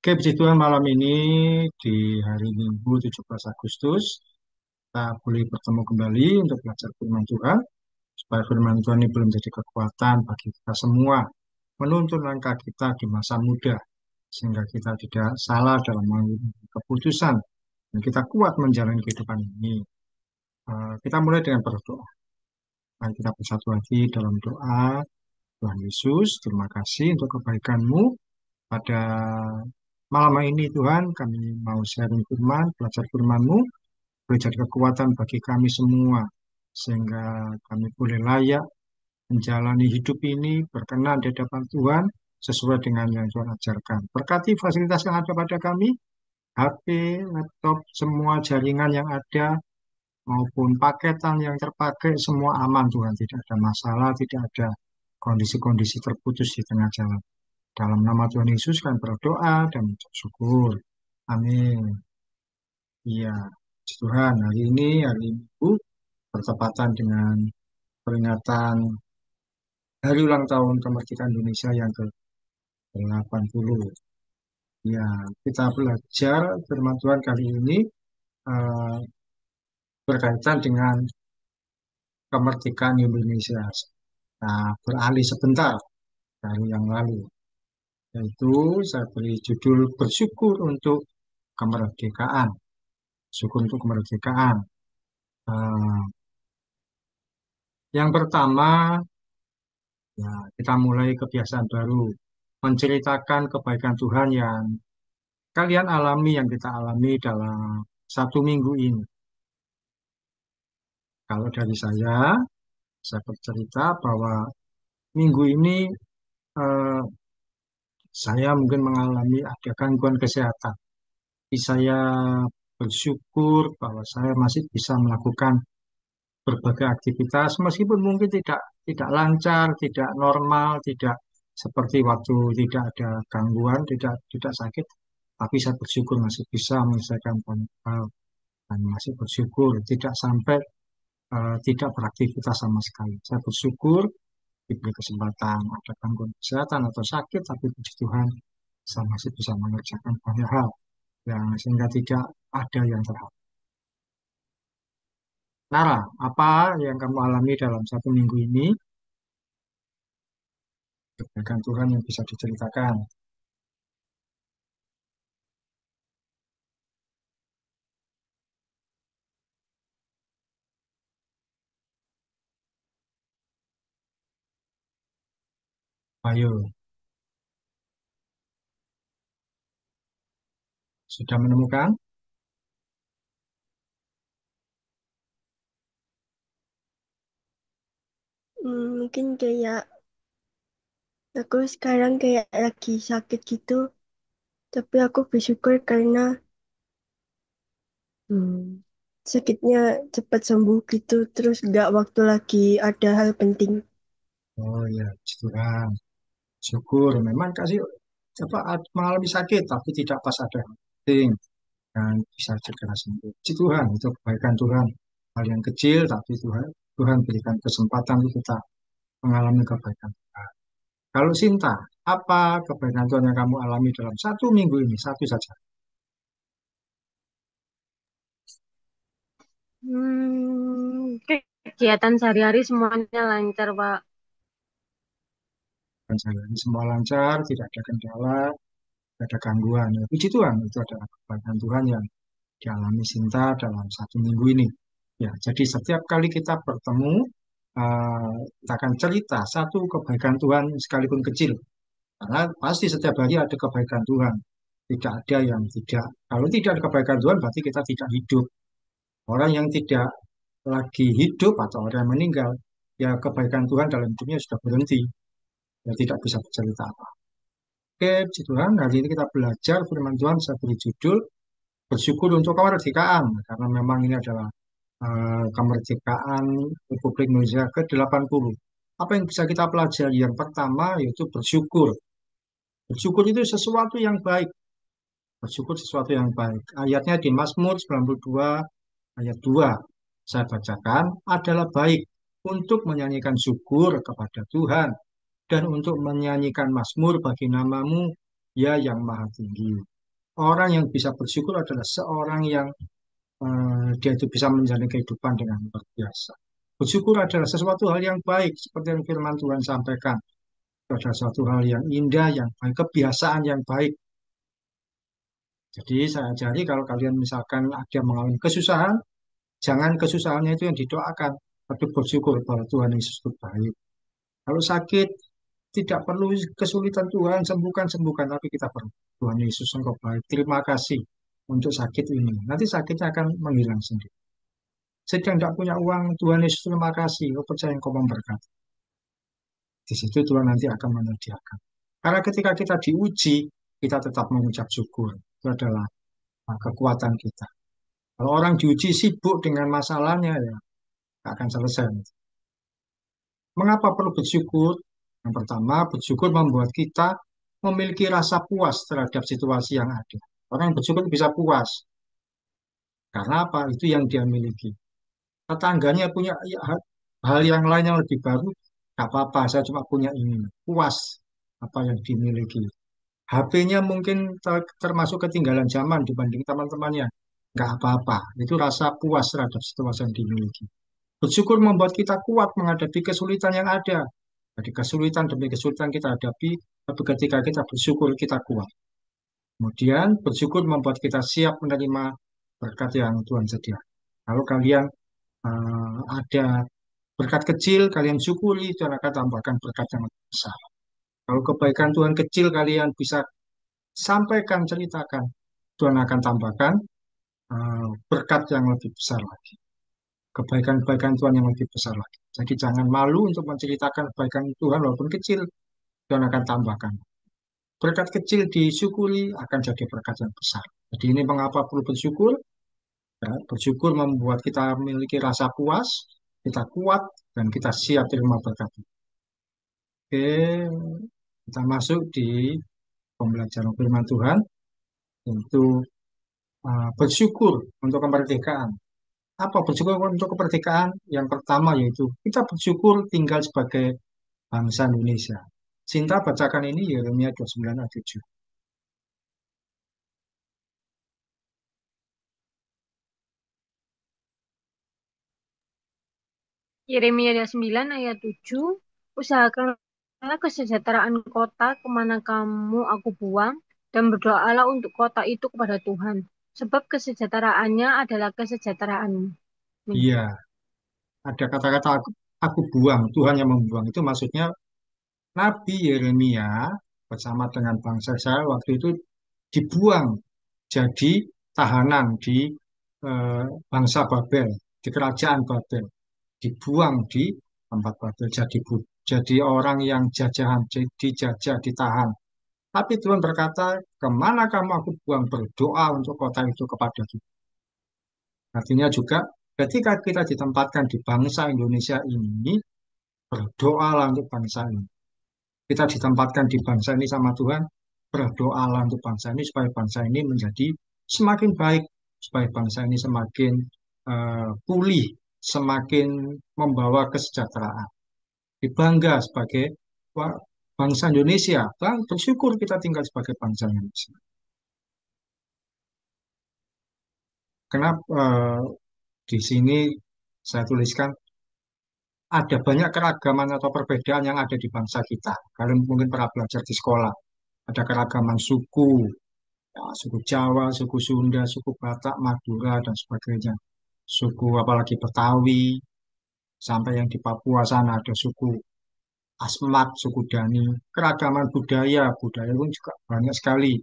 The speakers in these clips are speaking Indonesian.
Oke, puji Tuhan malam ini di hari Minggu 17 Agustus kita boleh bertemu kembali untuk belajar firman Tuhan supaya firman Tuhan ini belum menjadi kekuatan bagi kita semua menuntun langkah kita di masa muda sehingga kita tidak salah dalam mengambil keputusan dan kita kuat menjalani kehidupan ini. Kita mulai dengan berdoa. Mari kita bersatu hati dalam doa. Tuhan Yesus, terima kasih untuk kebaikan-Mu pada malam ini Tuhan, kami mau sharing firman, belajar firman-Mu, boleh jadi kekuatan bagi kami semua, sehingga kami boleh layak menjalani hidup ini berkenan di hadapan Tuhan, sesuai dengan yang Tuhan ajarkan. Berkati fasilitas yang ada pada kami, HP, laptop, semua jaringan yang ada, maupun paketan yang terpakai, semua aman Tuhan, tidak ada masalah, tidak ada kondisi-kondisi terputus di tengah jalan. Dalam nama Tuhan Yesus kami berdoa dan mengucap syukur. Amin. Iya, puji Tuhan, hari Minggu, bertepatan dengan peringatan Hari Ulang Tahun Kemerdekaan Indonesia yang ke-80. Ya, kita belajar firman Tuhan kali ini eh, berkaitan dengan kemerdekaan Indonesia. Nah, beralih sebentar dari yang lalu, yaitu saya beri judul bersyukur untuk kemerdekaan. Syukur untuk kemerdekaan. Eh, yang pertama, ya, kita mulai kebiasaan baru, menceritakan kebaikan Tuhan yang kalian alami, yang kita alami dalam satu minggu ini. Kalau dari saya bercerita bahwa minggu ini eh, saya mungkin mengalami ada gangguan kesehatan. Tapi saya bersyukur bahwa saya masih bisa melakukan berbagai aktivitas meskipun mungkin tidak lancar, tidak normal, tidak seperti waktu tidak ada gangguan, tidak sakit, tapi saya bersyukur masih bisa menyelesaikan banyak hal dan masih bersyukur tidak sampai tidak beraktivitas sama sekali. Saya bersyukur diberi kesempatan ada gangguan kesehatan atau sakit, tapi puji Tuhan saya masih bisa mengerjakan banyak hal yang sehingga tidak ada yang terhambat. Nara, apa yang kamu alami dalam satu minggu ini? Kebaikan Tuhan yang bisa diceritakan. Ayo, sudah menemukan? Mungkin kayak aku sekarang kayak lagi sakit gitu, tapi aku bersyukur karena hmm, sakitnya cepat sembuh gitu, terus gak waktu lagi ada hal penting. Oh ya, puji Tuhan. Syukur. Memang kasih mengalami sakit, tapi tidak pas ada yang penting dan bisa segera sembuh. Puji Tuhan, itu kebaikan Tuhan. Hal yang kecil, tapi Tuhan berikan kesempatan untuk kita mengalami kebaikan Tuhan. Kalau Sinta, apa kebaikan Tuhan yang kamu alami dalam satu minggu ini? Satu saja. Kegiatan sehari-hari semuanya lancar, Pak. Dan saya ini semua lancar, tidak ada kendala, tidak ada gangguan. Ya, puji Tuhan, itu adalah kebaikan Tuhan yang dialami Sinta dalam satu minggu ini. Ya, jadi setiap kali kita bertemu, kita akan cerita satu kebaikan Tuhan sekalipun kecil. Karena pasti setiap hari ada kebaikan Tuhan. Tidak ada yang tidak. Kalau tidak ada kebaikan Tuhan, berarti kita tidak hidup. Orang yang tidak lagi hidup atau orang yang meninggal, ya kebaikan Tuhan dalam hidupnya sudah berhenti. Ya tidak bisa bercerita apa. Oke, puji Tuhan, hari ini kita belajar firman Tuhan, saya beri judul, bersyukur untuk kemerdekaan. Karena memang ini adalah kemerdekaan Republik Indonesia ke-80. Apa yang bisa kita pelajari? Yang pertama yaitu bersyukur. Bersyukur itu sesuatu yang baik. Bersyukur sesuatu yang baik. Ayatnya di Mazmur 92 ayat 2. Saya bacakan, adalah baik untuk menyanyikan syukur kepada Tuhan dan untuk menyanyikan mazmur bagi namamu, ya yang maha tinggi. Orang yang bisa bersyukur adalah seorang yang dia itu bisa menjalani kehidupan dengan luar biasa. Bersyukur adalah sesuatu hal yang baik, seperti yang firman Tuhan sampaikan. Itu adalah suatu hal yang indah, yang baik, kebiasaan yang baik. Jadi saya ajari kalau kalian misalkan ada mengalami kesusahan, jangan kesusahannya itu yang didoakan, tapi bersyukur bahwa Tuhan Yesus itu baik. Kalau sakit, tidak perlu kesulitan Tuhan, sembuhkan, sembuhkan, tapi kita perlu. Tuhan Yesus engkau baik, terima kasih untuk sakit ini. Nanti sakitnya akan menghilang sendiri. Sedang tidak punya uang, Tuhan Yesus terima kasih, kau percaya engkau memberkati. Di situ Tuhan nanti akan menyediakan. Karena ketika kita diuji, kita tetap mengucap syukur. Itu adalah kekuatan kita. Kalau orang diuji sibuk dengan masalahnya, ya nggak akan selesai. Mengapa perlu bersyukur? Yang pertama, bersyukur membuat kita memiliki rasa puas terhadap situasi yang ada. Orang yang bersyukur bisa puas. Karena apa? Itu yang dia miliki. Tetangganya punya ya, hal yang lain yang lebih baru, nggak apa-apa, saya cuma punya ini. Puas apa yang dimiliki. HP-nya mungkin termasuk ketinggalan zaman dibanding teman-temannya. Nggak apa-apa. Itu rasa puas terhadap situasi yang dimiliki. Bersyukur membuat kita kuat menghadapi kesulitan yang ada. Jadi kesulitan demi kesulitan kita hadapi, tapi ketika kita bersyukur kita kuat. Kemudian bersyukur membuat kita siap menerima berkat yang Tuhan sediakan. Kalau kalian ada berkat kecil, kalian syukuri, Tuhan akan tambahkan berkat yang lebih besar. Kalau kebaikan Tuhan kecil, kalian bisa sampaikan, ceritakan, Tuhan akan tambahkan berkat yang lebih besar lagi. Kebaikan-kebaikan Tuhan yang lebih besar lagi. Jadi jangan malu untuk menceritakan kebaikan Tuhan walaupun kecil, Tuhan akan tambahkan. Berkat kecil disyukuri akan jadi berkat yang besar. Jadi ini mengapa perlu bersyukur? Ya, bersyukur membuat kita memiliki rasa puas, kita kuat, dan kita siap terima berkat. Oke, kita masuk di pembelajaran firman Tuhan, yaitu bersyukur untuk kemerdekaan. Apa bersyukur untuk kemerdekaan? Yang pertama yaitu kita bersyukur tinggal sebagai bangsa Indonesia. Sinta bacakan ini Yeremia 29 ayat 7. Yeremia 9 ayat 7, usahakanlah kesejahteraan kota kemana kamu aku buang, dan berdoalah untuk kota itu kepada Tuhan, sebab kesejahteraannya adalah kesejahteraanmu. Amin. Iya, ada kata-kata aku buang, Tuhan yang membuang. Itu maksudnya Nabi Yeremia bersama dengan bangsa Israel waktu itu dibuang jadi tahanan di eh, bangsa Babel, di kerajaan Babel, dibuang di tempat Babel jadi orang yang jajahan, dijajah, ditahan. Tapi Tuhan berkata, kemana kamu aku buang berdoa untuk kota itu kepada Tuhan. Artinya juga ketika kita ditempatkan di bangsa Indonesia ini, berdoalah untuk bangsa ini. Kita ditempatkan di bangsa ini sama Tuhan, berdoalah untuk bangsa ini supaya bangsa ini menjadi semakin baik, supaya bangsa ini semakin pulih, semakin membawa kesejahteraan. Dibangga sebagai bangsa Indonesia, dan bersyukur kita tinggal sebagai bangsa Indonesia. Kenapa di sini saya tuliskan ada banyak keragaman atau perbedaan yang ada di bangsa kita. Kalian mungkin pernah belajar di sekolah. Ada keragaman suku, ya, suku Jawa, suku Sunda, suku Batak, Madura, dan sebagainya. Suku apalagi Betawi, sampai yang di Papua sana ada suku Asmat, suku Dani. Keragaman budaya, budaya pun juga banyak sekali.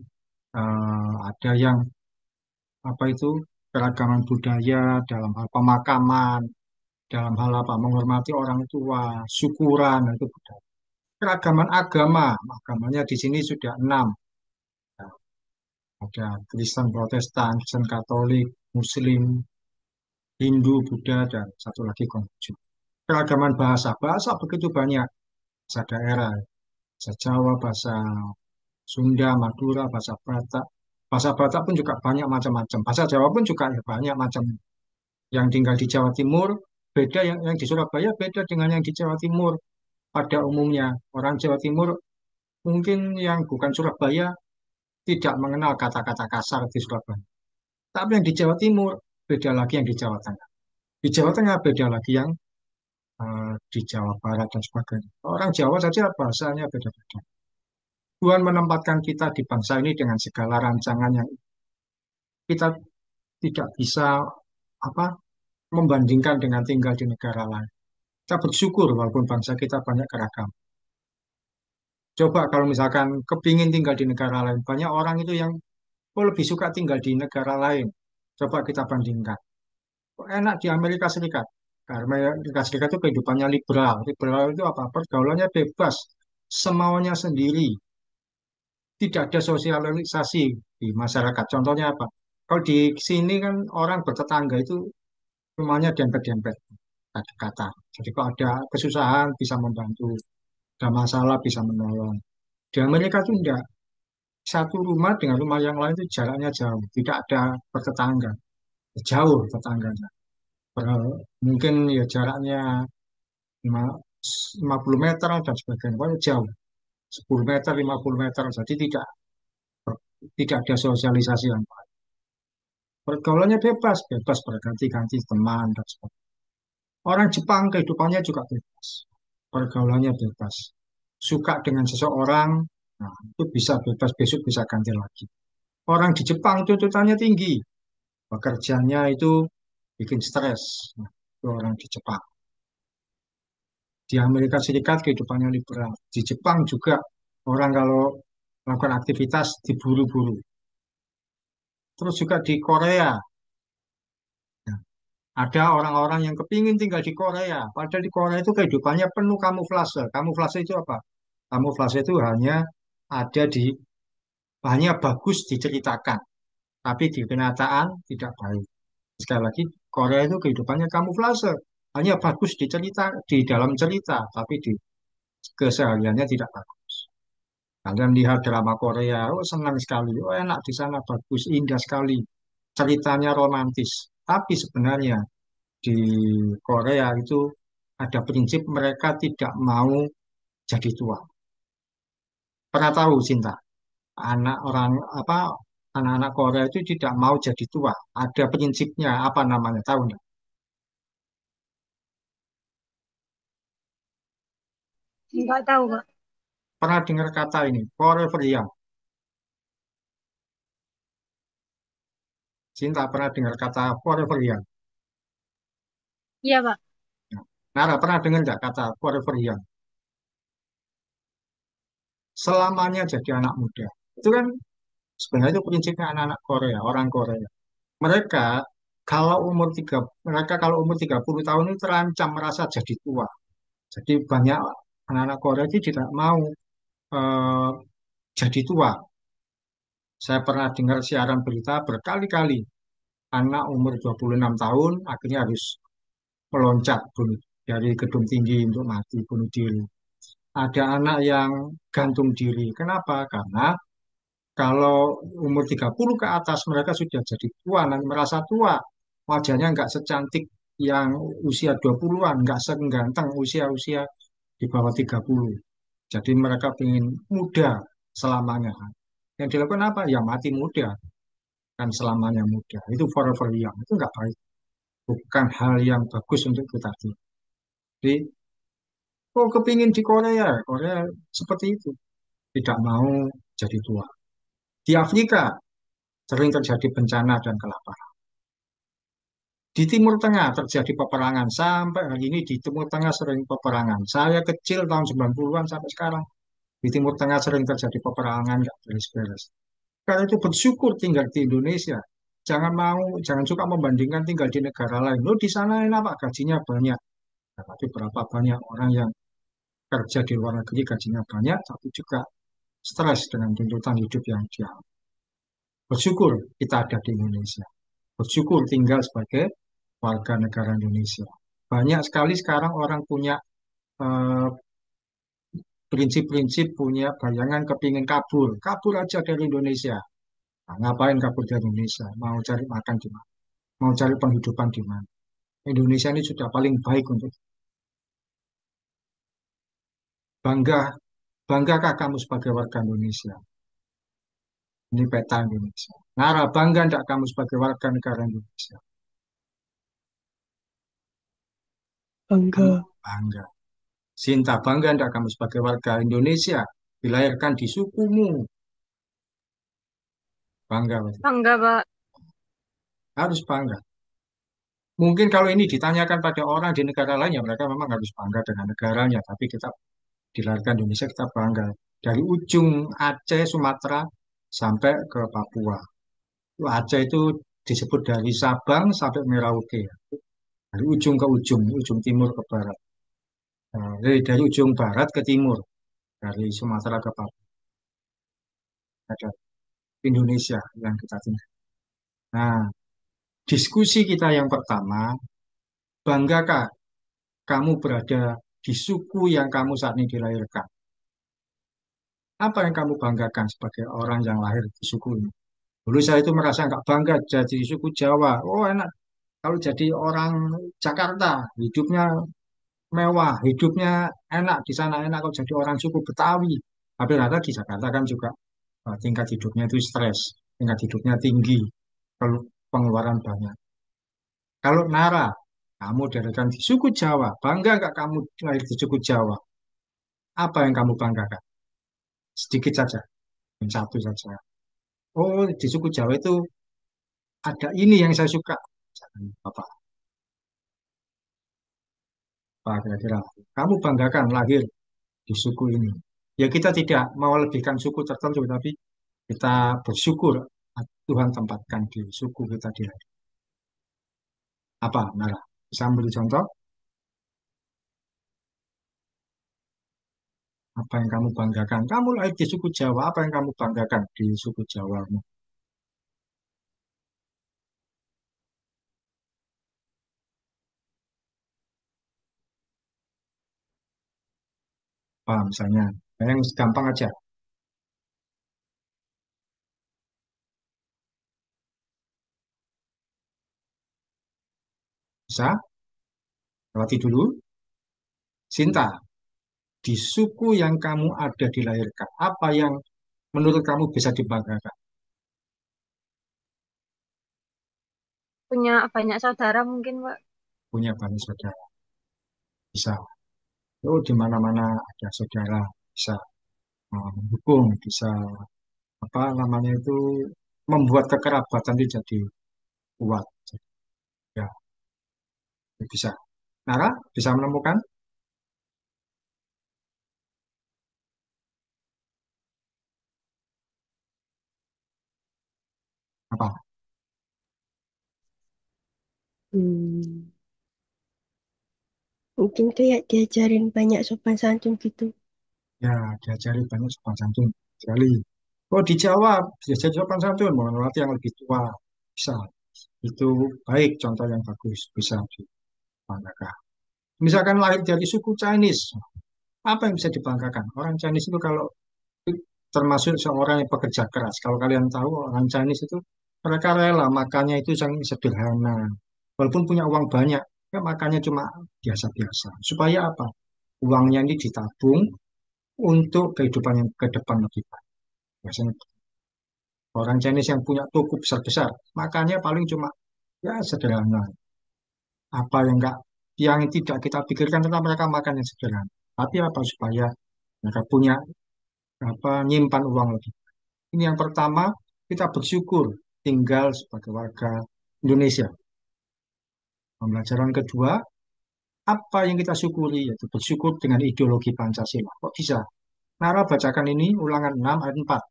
Ada yang apa itu keragaman budaya dalam hal pemakaman, dalam hal apa menghormati orang tua, syukuran itu budaya. Keragaman agama, agamanya di sini sudah 6. Ada Kristen Protestan, Kristen Katolik, Muslim, Hindu, Buddha, dan satu lagi Konghucu. Keragaman bahasa, bahasa begitu banyak. Bahasa daerah, bahasa Jawa, bahasa Sunda, Madura, bahasa Batak. Bahasa Batak pun juga banyak macam-macam. Bahasa Jawa pun juga ya banyak macam. Yang tinggal di Jawa Timur, beda yang di Surabaya beda dengan yang di Jawa Timur. Pada umumnya, orang Jawa Timur mungkin yang bukan Surabaya tidak mengenal kata-kata kasar di Surabaya. Tapi yang di Jawa Timur beda lagi yang di Jawa Tengah. Di Jawa Tengah beda lagi yang di Jawa Barat dan sebagainya. Orang Jawa saja bahasanya beda-beda. Tuhan menempatkan kita di bangsa ini dengan segala rancangan yang kita tidak bisa apa membandingkan dengan tinggal di negara lain. Kita bersyukur walaupun bangsa kita banyak keragam. Coba kalau misalkan kepingin tinggal di negara lain, banyak orang itu yang lebih suka tinggal di negara lain. Coba kita bandingkan. Kok enak di Amerika Serikat? Karena Amerika Serikat itu kehidupannya liberal. Liberal itu apa? Pergaulannya bebas, semaunya sendiri. Tidak ada sosialisasi di masyarakat. Contohnya apa? Kalau di sini kan orang bertetangga itu rumahnya dempet-dempet, kata-kata. Jadi kalau ada kesusahan bisa membantu, ada masalah bisa menolong. Di Amerika itu enggak. Satu rumah dengan rumah yang lain itu jaraknya jauh, tidak ada bertetangga, jauh tetangganya. Mungkin ya jaraknya lima 50 meter dan sebagainya, pokoknya jauh. 10 meter, 50 meter, jadi tidak ada sosialisasi yang baik. Pergaulannya bebas, bebas berganti-ganti teman dan sebagainya. Orang Jepang kehidupannya juga bebas, pergaulannya bebas. Suka dengan seseorang, nah, itu bisa bebas, besok bisa ganti lagi. Orang di Jepang tuntutannya tinggi, pekerjaannya itu bikin stres. Nah, itu orang di Jepang. Di Amerika Serikat kehidupannya liberal. Di Jepang juga orang kalau melakukan aktivitas diburu-buru. Terus juga di Korea. Nah, ada orang-orang yang kepingin tinggal di Korea. Padahal di Korea itu kehidupannya penuh kamuflase. Kamuflase itu apa? Kamuflase itu ada di hanya bagus diceritakan, tapi di kenyataan tidak baik. Sekali lagi, Korea itu kehidupannya kamuflase. Hanya bagus di dalam cerita, tapi di kesehariannya tidak bagus. Kalian lihat drama Korea, oh senang sekali, oh enak di sana, bagus, indah sekali. Ceritanya romantis. Tapi sebenarnya di Korea itu ada prinsip mereka tidak mau jadi tua. Pernah tahu, Cinta? Anak orang apa anak-anak Korea itu tidak mau jadi tua. Ada prinsipnya, apa namanya? Tahu nggak? Nggak tahu, Kak. Pernah dengar kata ini, forever young. Cinta pernah dengar kata forever young. Iya, Kak. Nara pernah dengar nggak kata forever young? Selamanya jadi anak muda. Itu kan sebenarnya itu prinsipnya anak-anak Korea, orang Korea. Mereka mereka kalau umur 30 tahun itu terancam merasa jadi tua. Jadi banyak anak-anak Korea itu tidak mau eh, jadi tua. Saya pernah dengar siaran berita berkali-kali anak umur 26 tahun akhirnya harus meloncat dari gedung tinggi untuk mati bunuh diri. Ada anak yang gantung diri. Kenapa? Karena kalau umur 30 ke atas mereka sudah jadi tua dan merasa tua. Wajahnya nggak secantik yang usia 20-an, nggak seganteng usia-usia di bawah 30. Jadi mereka ingin muda selamanya. Yang dilakukan apa? Ya mati muda, kan selamanya muda. Itu forever young. Itu nggak baik. Bukan hal yang bagus untuk kita. Jadi, oh kepingin di Korea. Korea seperti itu. Tidak mau jadi tua. Di Afrika sering terjadi bencana dan kelaparan. Di Timur Tengah terjadi peperangan. Sampai hari ini di Timur Tengah sering peperangan. Saya kecil tahun 90-an sampai sekarang. Di Timur Tengah sering terjadi peperangan, nggak beres-beres. Karena itu bersyukur tinggal di Indonesia. Jangan suka membandingkan tinggal di negara lain. Loh, di sana enak, gajinya banyak. Nah, tapi berapa banyak orang yang kerja di luar negeri gajinya banyak, tapi juga stres dengan tuntutan hidup yang dia. Bersyukur kita ada di Indonesia. Bersyukur tinggal sebagai warga negara Indonesia. Banyak sekali sekarang orang punya eh, prinsip-prinsip, punya bayangan kepingin kabur. Kabur aja dari Indonesia. Nah, ngapain kabur dari Indonesia? Mau cari makan di mana? Mau cari penghidupan di mana? Indonesia ini sudah paling baik untuk bangga. Banggakah kamu sebagai warga Indonesia? Ini peta Indonesia. Nara, bangga enggak kamu sebagai warga negara Indonesia? Kamu Bangga. bangga. Sinta, bangga enggak kamu sebagai warga Indonesia? Dilahirkan di sukumu. Bangga, berarti. Bangga, Pak. Harus bangga. Mungkin kalau ini ditanyakan pada orang di negara lain, ya mereka memang harus bangga dengan negaranya. Tapi kita dilahirkan di Indonesia, kita bangga. Dari ujung Aceh, Sumatera, sampai ke Papua. Aceh itu disebut dari Sabang sampai Merauke. Dari ujung ke ujung timur ke barat. Nah, dari ujung barat ke timur, dari Sumatera ke Papua. Ada Indonesia yang kita tinggal. Nah, diskusi kita yang pertama, banggakah kamu berada di suku yang kamu saat ini dilahirkan? Apa yang kamu banggakan sebagai orang yang lahir di suku ini? Dulu saya itu merasa nggak bangga jadi suku Jawa. Oh enak, kalau jadi orang Jakarta, hidupnya mewah, hidupnya enak, di sana enak. Kalau jadi orang suku Betawi. Tapi ternyata di Jakarta kan juga tingkat hidupnya itu stres, tingkat hidupnya tinggi, kalau pengeluaran banyak. Kalau Nara, kamu dilahirkan di suku Jawa, bangga nggak kamu lahir di suku Jawa? Apa yang kamu banggakan? Sedikit saja, yang satu saja. Oh, di suku Jawa itu ada ini yang saya suka. Apa? Apa kira-kira? Kamu banggakan lahir di suku ini. Ya kita tidak mau lebihkan suku tertentu, tapi kita bersyukur Tuhan tempatkan di suku kita di apa, Nara? Bisa beri contoh? Apa yang kamu banggakan? Kamu lahir di suku Jawa, apa yang kamu banggakan di suku Jawa? Apa misalnya? Yang gampang aja, bisa lewati dulu. Sinta, di suku yang kamu ada dilahirkan, apa yang menurut kamu bisa dibanggakan? Punya banyak saudara mungkin, Pak. Punya banyak saudara, bisa. Oh, di mana-mana ada saudara, bisa mendukung, bisa apa namanya itu membuat kekerabatan itu jadi kuat. Ya, bisa. Nara, bisa menemukan apa? Hmm, mungkin kayak diajarin banyak sopan santun gitu. Ya, diajari banyak sopan santun sekali. Oh, di Jawa diajari sopan santun, menghormati yang lebih tua. Bisa. Itu baik, contoh yang bagus. Bisa dibanggakan. Misalkan lahir dari suku Chinese, apa yang bisa dibanggakan? Orang Chinese itu kalau termasuk seorang yang pekerja keras. Kalau kalian tahu orang Chinese itu mereka rela makannya itu yang sederhana. Walaupun punya uang banyak, ya makannya cuma biasa-biasa. Supaya apa? Uangnya ini ditabung untuk kehidupan yang ke depan lebih baik. Biasanya orang Chinese yang punya toko besar-besar, makannya paling cuma ya sederhana. Apa yang tidak kita pikirkan tentang mereka makan yang sederhana. Tapi apa supaya mereka punya apa nyimpan uang lebih. Ini yang pertama, kita bersyukur tinggal sebagai warga Indonesia. Pembelajaran kedua, apa yang kita syukuri, yaitu bersyukur dengan ideologi Pancasila. Kok bisa? Nara bacakan ini ulangan 6 ayat 4.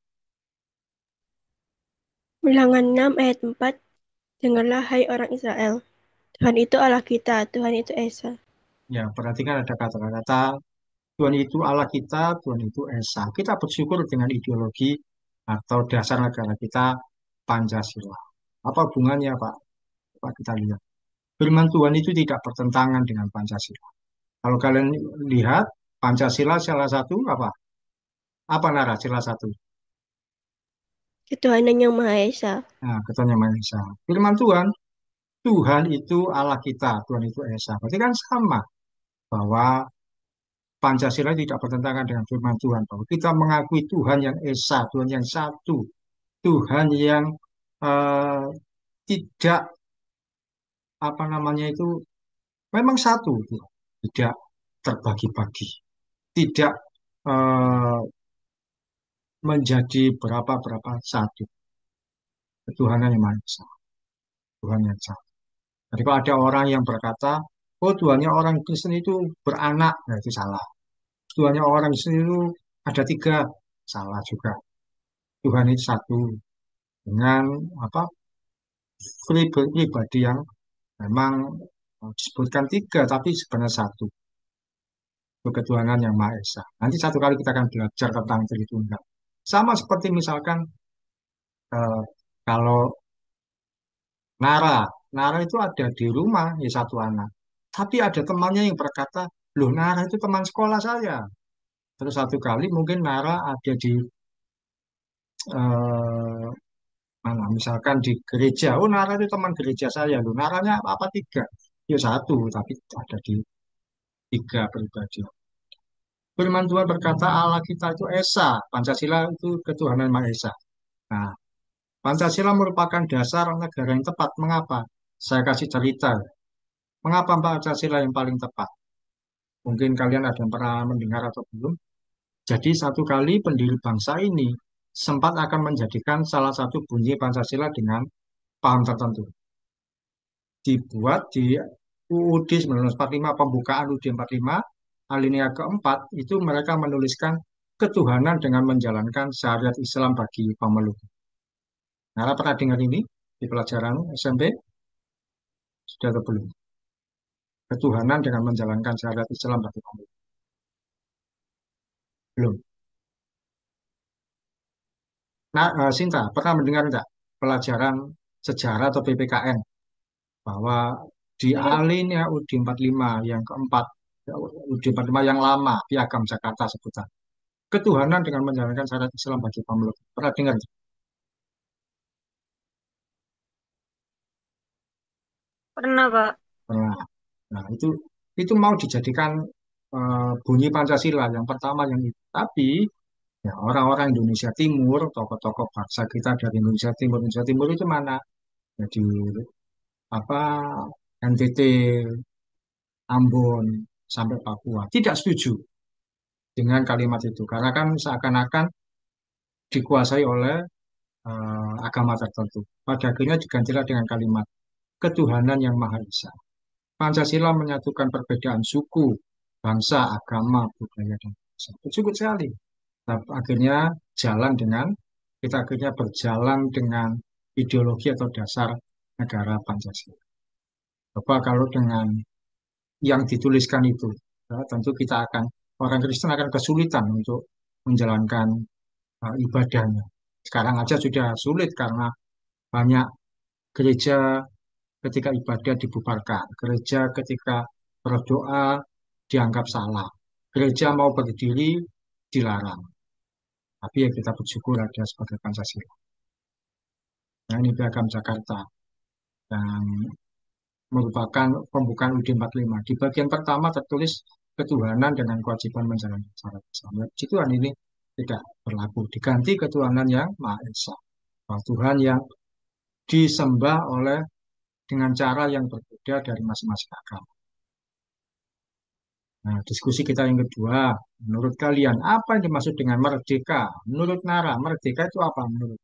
Ulangan 6 ayat 4. Dengarlah hai orang Israel. Tuhan itu Allah kita, Tuhan itu Esa. Ya, perhatikan ada kata-kata Tuhan itu Allah kita, Tuhan itu Esa. Kita bersyukur dengan ideologi atau dasar negara kita Pancasila. Apa hubungannya, Pak? Pak kita lihat. Firman Tuhan itu tidak bertentangan dengan Pancasila. Kalau kalian lihat Pancasila salah satu apa? Apa Nara salah satu? Ketuhanan yang Maha Esa. Nah, katanya Maha. Firman Tuhan, Tuhan itu Allah kita, Tuhan itu Esa. Berarti kan sama bahwa Pancasila tidak bertentangan dengan firman Tuhan. Bahwa kita mengakui Tuhan yang Esa, Tuhan yang satu. Tuhan yang eh, tidak apa namanya itu memang satu, Tuhan. Tidak terbagi-bagi, tidak eh, menjadi berapa-berapa satu. Ketuhanan yang Maha Esa, Tuhan yang satu. Jadi kalau ada orang yang berkata, oh Tuhannya orang Kristen itu beranak, nah itu salah. Tuhannya orang Kristen itu ada tiga, salah juga. Tuhan itu satu dengan apa pribadi yang memang disebutkan tiga, tapi sebenarnya satu. Itu ketuhanan yang Maha Esa. Nanti satu kali kita akan belajar tentang Tritunggal. Sama seperti misalkan eh, kalau Nara, Nara itu ada di rumah ya satu anak. Tapi ada temannya yang berkata, loh Nara itu teman sekolah saya. Terus satu kali mungkin Nara ada di eh, mana, misalkan di gereja. Oh Nara itu teman gereja saya. Loh Naranya apa tiga? Ya satu, tapi ada di tiga pribadi. Firman Tuhan berkata Allah kita itu Esa. Pancasila itu ketuhanan Maha Esa. Nah, Pancasila merupakan dasar negara yang tepat. Mengapa? Saya kasih cerita. Mengapa Pancasila yang paling tepat? Mungkin kalian ada yang pernah mendengar atau belum. Jadi satu kali pendiri bangsa ini sempat akan menjadikan salah satu bunyi Pancasila dengan paham tertentu. Dibuat di UUD 1945, pembukaan UUD 45, alinea keempat, itu mereka menuliskan ketuhanan dengan menjalankan syariat Islam bagi pemeluk. Nara pernah dengar ini di pelajaran SMP? Sudah atau belum? Ketuhanan dengan menjalankan syariat Islam bagi pemeluk. Belum. Nah, Sinta, pernah mendengar enggak pelajaran sejarah atau PPKN bahwa di Iya, alinea UUD 45 yang keempat, UUD 45 yang lama, Piagam Jakarta sebutan. Ketuhanan dengan menjalankan syariat Islam bagi pemeluk. Pernah dengar? pernah, Pak. Pernah. Nah, itu mau dijadikan bunyi Pancasila yang pertama yang itu. Tapi ya orang-orang Indonesia Timur, tokoh-tokoh bangsa kita dari Indonesia Timur itu mana? Jadi apa NTT, Ambon sampai Papua tidak setuju dengan kalimat itu karena kan seakan-akan dikuasai oleh agama tertentu. Pada akhirnya digantilah dengan kalimat ketuhanan yang Maha Esa. Pancasila menyatukan perbedaan suku, bangsa, agama, budaya, dan bahasa. Cukup sekali. Nah, akhirnya jalan dengan kita akhirnya berjalan dengan ideologi atau dasar negara Pancasila. Coba kalau dengan yang dituliskan itu, ya, tentu kita akan orang Kristen akan kesulitan untuk menjalankan ibadahnya. Sekarang aja sudah sulit karena banyak gereja ketika ibadah dibubarkan, gereja ketika berdoa dianggap salah, gereja mau berdiri dilarang. Tapi ya kita bersyukur ada sebagai Pancasila. Nah, ini Piagam Jakarta yang merupakan pembukaan UUD 45. Di bagian pertama tertulis ketuhanan dengan kewajiban menjalankan syarat Islam. Tuhan ini tidak berlaku. Diganti ketuhanan yang Maha Esa. Tuhan yang disembah oleh dengan cara yang berbeda dari masing-masing agama. Nah, diskusi kita yang kedua, menurut kalian apa yang dimaksud dengan merdeka? Menurut Nara, merdeka itu apa menurut?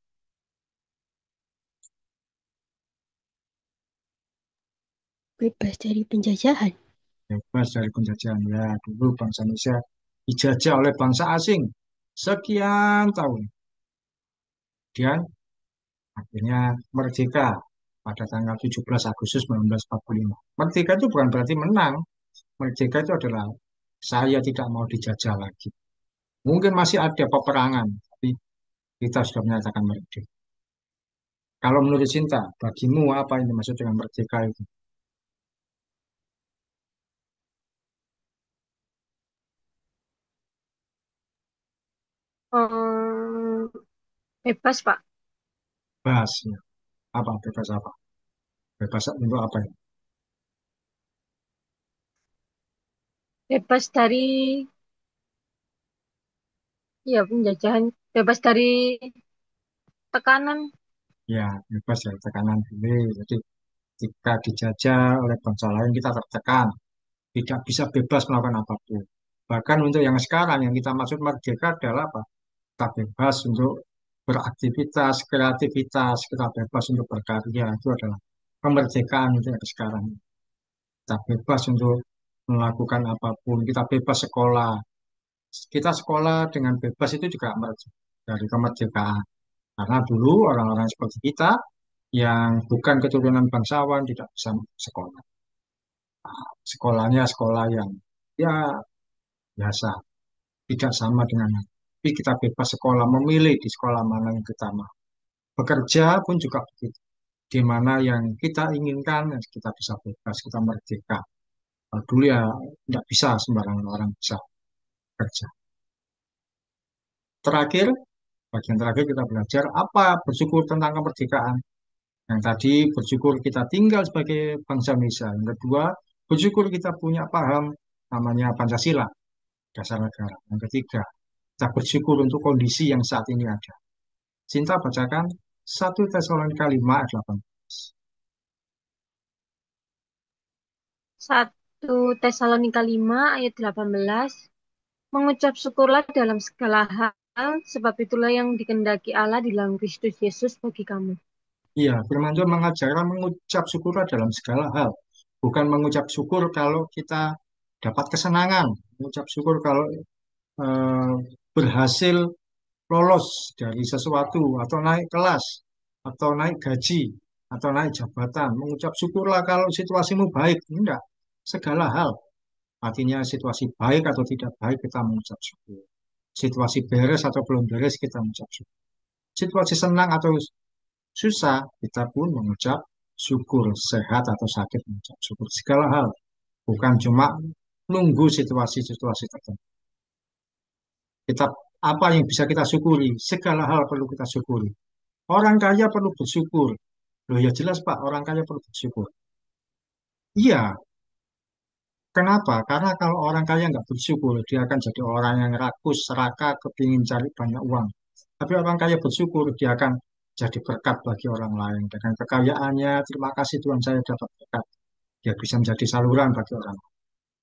Bebas dari penjajahan. Bebas dari penjajahan. Ya, dulu bangsa Indonesia dijajah oleh bangsa asing sekian tahun. Kemudian akhirnya merdeka pada tanggal 17 Agustus 1945. Merdeka itu bukan berarti menang. Merdeka itu adalah saya tidak mau dijajah lagi. Mungkin masih ada peperangan, tapi kita sudah menyatakan merdeka. Kalau menurut Cinta, bagimu apa yang dimaksud dengan merdeka itu? Ehm, bebas, Pak. Bebas, ya. Apa? Bebas apa? Bebas untuk apa ya? Bebas dari, ya, penjajahan. Bebas dari tekanan. Ya, bebas dari tekanan boleh. Jadi ketika dijajah oleh bangsa lain kita tertekan, tidak bisa bebas melakukan apapun. Bahkan untuk yang sekarang yang kita maksud merdeka adalah apa? Kita bebas untuk beraktivitas, kreativitas, kita bebas untuk berkarya. Itu adalah kemerdekaan untuk yang sekarang. Kita bebas untuk melakukan apapun, kita bebas sekolah. Kita sekolah dengan bebas itu juga dari kemerdekaan. Karena dulu orang-orang seperti kita yang bukan keturunan bangsawan tidak bisa sekolah. Sekolahnya sekolah yang ya biasa, tidak sama dengan tapi kita bebas sekolah, memilih di sekolah mana yang kita mau. Bekerja pun juga begitu. Di mana yang kita inginkan, ya kita bisa bebas, kita merdeka. Kalau dulu ya tidak bisa sembarangan orang bisa kerja. Terakhir, bagian terakhir kita belajar apa bersyukur tentang kemerdekaan. Yang tadi bersyukur kita tinggal sebagai bangsa Indonesia. Yang kedua, bersyukur kita punya paham namanya Pancasila, dasar negara. Yang ketiga, kita bersyukur untuk kondisi yang saat ini ada. Cinta bacakan 1 Tesalonika 5 ayat 18. 1 Tesalonika 5 ayat 18. Mengucap syukurlah dalam segala hal, sebab itulah yang dikehendaki Allah di dalam Kristus Yesus bagi kamu. Iya, firman Tuhan mengajarkan mengucap syukur dalam segala hal. Bukan mengucap syukur kalau kita dapat kesenangan. Mengucap syukur kalau eh, berhasil lolos dari sesuatu, atau naik kelas, atau naik gaji, atau naik jabatan. Mengucap syukurlah kalau situasimu baik. Enggak, segala hal. Artinya situasi baik atau tidak baik kita mengucap syukur. Situasi beres atau belum beres kita mengucap syukur. Situasi senang atau susah kita pun mengucap syukur. Sehat atau sakit mengucap syukur. Segala hal. Bukan cuma nunggu situasi-situasi tertentu. Kita apa yang bisa kita syukuri? Segala hal perlu kita syukuri. Orang kaya perlu bersyukur. Loh ya jelas Pak, orang kaya perlu bersyukur. Iya, kenapa? Karena kalau orang kaya nggak bersyukur, dia akan jadi orang yang rakus, serakah, kepingin cari banyak uang. Tapi orang kaya bersyukur, dia akan jadi berkat bagi orang lain. Dengan kekayaannya, terima kasih Tuhan saya dapat berkat. Dia bisa menjadi saluran bagi orang.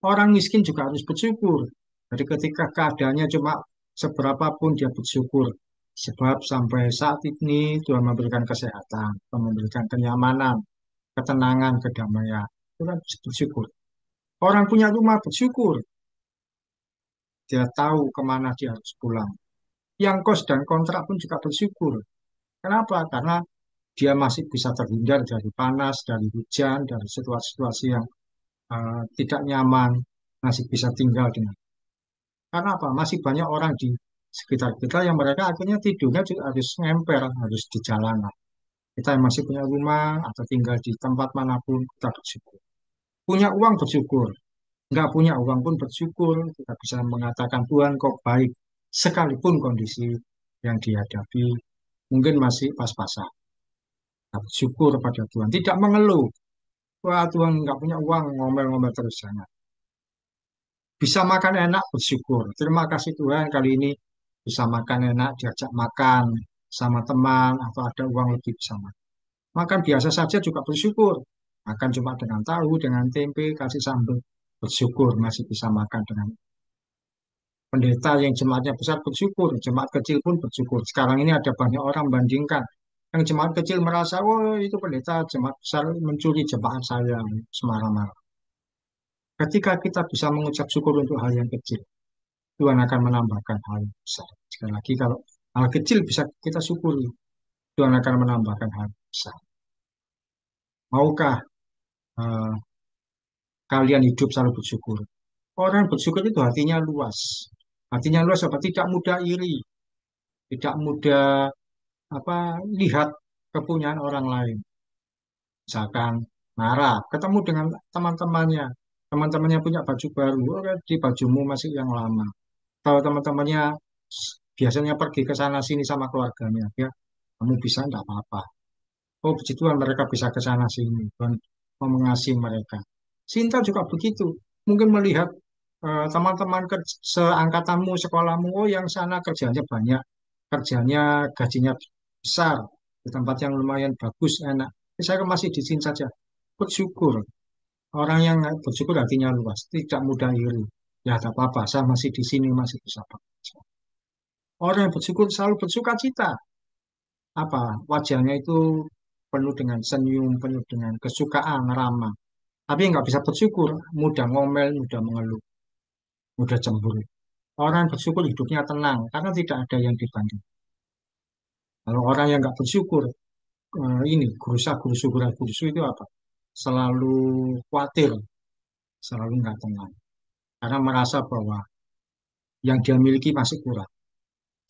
Orang miskin juga harus bersyukur. Jadi ketika keadaannya cuma seberapa pun dia bersyukur. Sebab sampai saat ini Tuhan memberikan kesehatan, Tuhan memberikan kenyamanan, ketenangan, kedamaian. Itu kan bersyukur. Orang punya rumah bersyukur. Dia tahu kemana dia harus pulang. Yang kos dan kontrak pun juga bersyukur. Kenapa? Karena dia masih bisa terhindar dari panas, dari hujan, dari situasi-situasi yang tidak nyaman, masih bisa tinggal dengan. Karena apa? Masih banyak orang di sekitar kita yang mereka akhirnya tidurnya juga harus ngemper, harus di jalanan. Kita yang masih punya rumah atau tinggal di tempat manapun, kita bersyukur. Punya uang bersyukur. Nggak punya uang pun bersyukur. Kita bisa mengatakan Tuhan kok baik. Sekalipun kondisi yang dihadapi mungkin masih pas-pasan. Kita bersyukur pada Tuhan. Tidak mengeluh. Wah Tuhan nggak punya uang, ngomel-ngomel terus. Jangan. Bisa makan enak, bersyukur. Terima kasih Tuhan kali ini bisa makan enak, diajak makan sama teman, atau ada uang lebih bisa makan. Makan biasa saja juga bersyukur. Makan cuma dengan tahu, dengan tempe, kasih sambal. Bersyukur masih bisa makan dengan pendeta yang jemaatnya besar bersyukur. Jemaat kecil pun bersyukur. Sekarang ini ada banyak orang membandingkan. Yang jemaat kecil merasa, oh itu pendeta jemaat besar mencuri jemaat saya, semarang-marang. Ketika kita bisa mengucap syukur untuk hal yang kecil, Tuhan akan menambahkan hal yang besar. Sekali lagi, kalau hal kecil bisa kita syukuri, Tuhan akan menambahkan hal yang besar. Maukah eh, kalian hidup selalu bersyukur? Orang bersyukur itu hatinya luas. Hatinya luas apa? Tidak mudah iri, tidak mudah apa lihat kepunyaan orang lain. Misalkan marah, ketemu dengan teman-temannya, teman-temannya punya baju baru, oh, di bajumu masih yang lama. Kalau teman-temannya biasanya pergi ke sana sini sama keluarganya, ya kamu bisa enggak apa-apa. Oh, puji Tuhan mereka bisa ke sana sini, Tuhan mau mengasihi mereka. Sinta juga begitu, mungkin melihat teman-teman seangkatanmu, sekolahmu, oh yang sana kerjanya banyak, kerjanya gajinya besar, di tempat yang lumayan bagus, enak. Saya masih di sini saja. Bersyukur. Orang yang bersyukur hatinya luas, tidak mudah iri. Ya, tak apa-apa, saya masih di sini, masih bisa bekerja. Orang yang bersyukur selalu bersuka cita. Apa? Wajahnya itu penuh dengan senyum, penuh dengan kesukaan, ramah. Tapi nggak bisa bersyukur, mudah ngomel, mudah mengeluh, mudah cemburu. Orang yang bersyukur hidupnya tenang, karena tidak ada yang dibanding. Kalau orang yang nggak bersyukur, ini gerusa gerusu itu apa? Selalu khawatir, selalu nggak tenang. Karena merasa bahwa yang dia miliki masih kurang.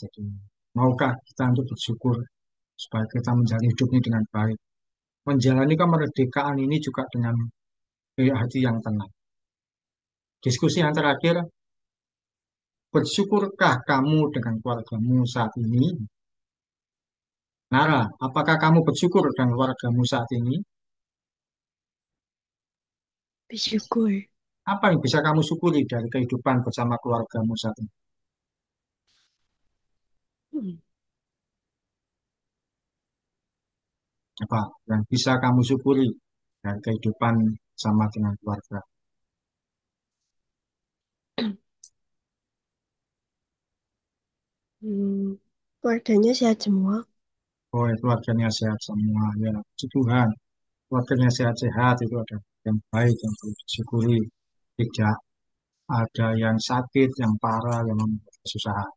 Jadi, maukah kita untuk bersyukur supaya kita menjalani hidup ini dengan baik? Menjalani kemerdekaan ini juga dengan hati yang tenang. Diskusi yang terakhir, bersyukurkah kamu dengan keluargamu saat ini? Nara, apakah kamu bersyukur dengan keluargamu saat ini? Bersyukur. Apa yang bisa kamu syukuri dari kehidupan bersama keluargamu saat ini? Hmm. Apa yang bisa kamu syukuri dari kehidupan sama dengan keluarga? Hmm. Keluarganya sehat semua. Oh, keluarganya sehat semua. Ya, puji Tuhan. Keluarganya sehat-sehat itu ada yang baik yang perlu disyukuri. Tidak ada yang sakit, yang parah, yang membuat kesusahan.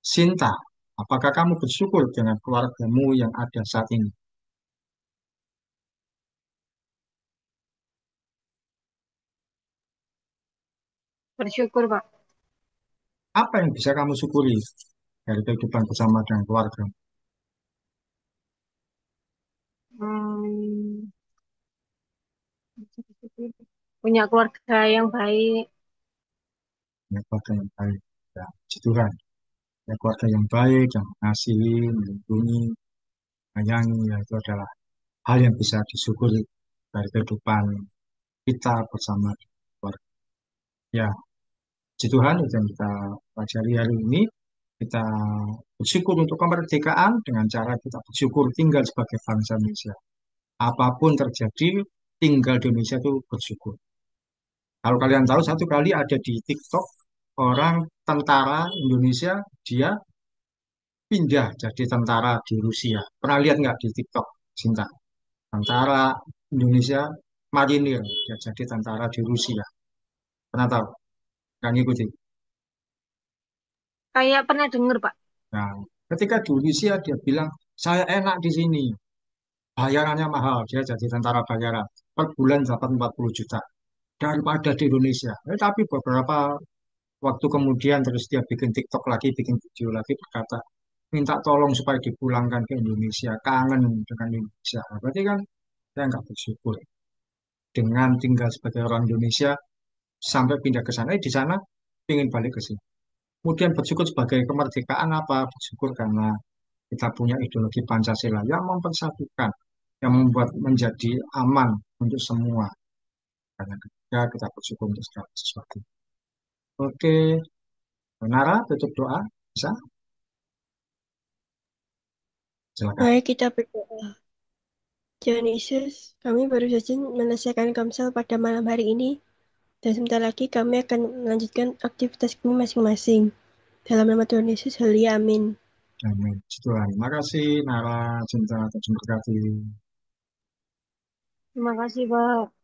Sinta, apakah kamu bersyukur dengan keluargamu yang ada saat ini? Bersyukur, Pak. Apa yang bisa kamu syukuri dari kehidupan bersama dengan keluarga? Hmm, punya keluarga yang baik. Ya, keluarga yang baik. Ya, puji Tuhan. Ya, keluarga yang baik, yang mengasihi, melindungi, menyayangi, ya, itu adalah hal yang bisa disyukuri dari kehidupan kita bersama keluarga. Ya, puji Tuhan itu yang kita pelajari hari ini. Kita bersyukur untuk kemerdekaan dengan cara kita bersyukur tinggal sebagai bangsa Indonesia. Apapun terjadi, tinggal di Indonesia itu bersyukur. Kalau kalian tahu, satu kali ada di TikTok, orang tentara Indonesia, dia pindah jadi tentara di Rusia. Pernah lihat nggak di TikTok, Sinta? Tentara Indonesia marinir, dia jadi tentara di Rusia. Pernah tahu? Kan ikuti. Kayak pernah dengar, Pak. Nah, ketika di Rusia dia bilang, saya enak di sini, bayarannya mahal, dia jadi tentara bayaran. Per bulan dapat 40 juta daripada di Indonesia. Tapi beberapa waktu kemudian terus dia bikin TikTok lagi, bikin video lagi berkata, minta tolong supaya dipulangkan ke Indonesia, kangen dengan Indonesia. Nah, berarti kan saya nggak bersyukur dengan tinggal sebagai orang Indonesia sampai pindah ke sana, di sana ingin balik ke sini. Kemudian bersyukur sebagai kemerdekaan apa? Bersyukur karena kita punya ideologi Pancasila yang mempersatukan, yang membuat menjadi aman untuk semua. Karena kita bersyukur untuk segala sesuatu. Oke, Nara, tutup doa, bisa? Silakan. Mari kita berdoa. Tuhan Yesus, kami baru saja menyelesaikan kamsel pada malam hari ini, dan sebentar lagi kami akan melanjutkan aktivitas kami masing-masing. Dalam nama Tuhan Yesus, Haleluya, amin. Amin. Tuhan, makasih Nara, cinta, terima kasih. Terima kasih, Pak.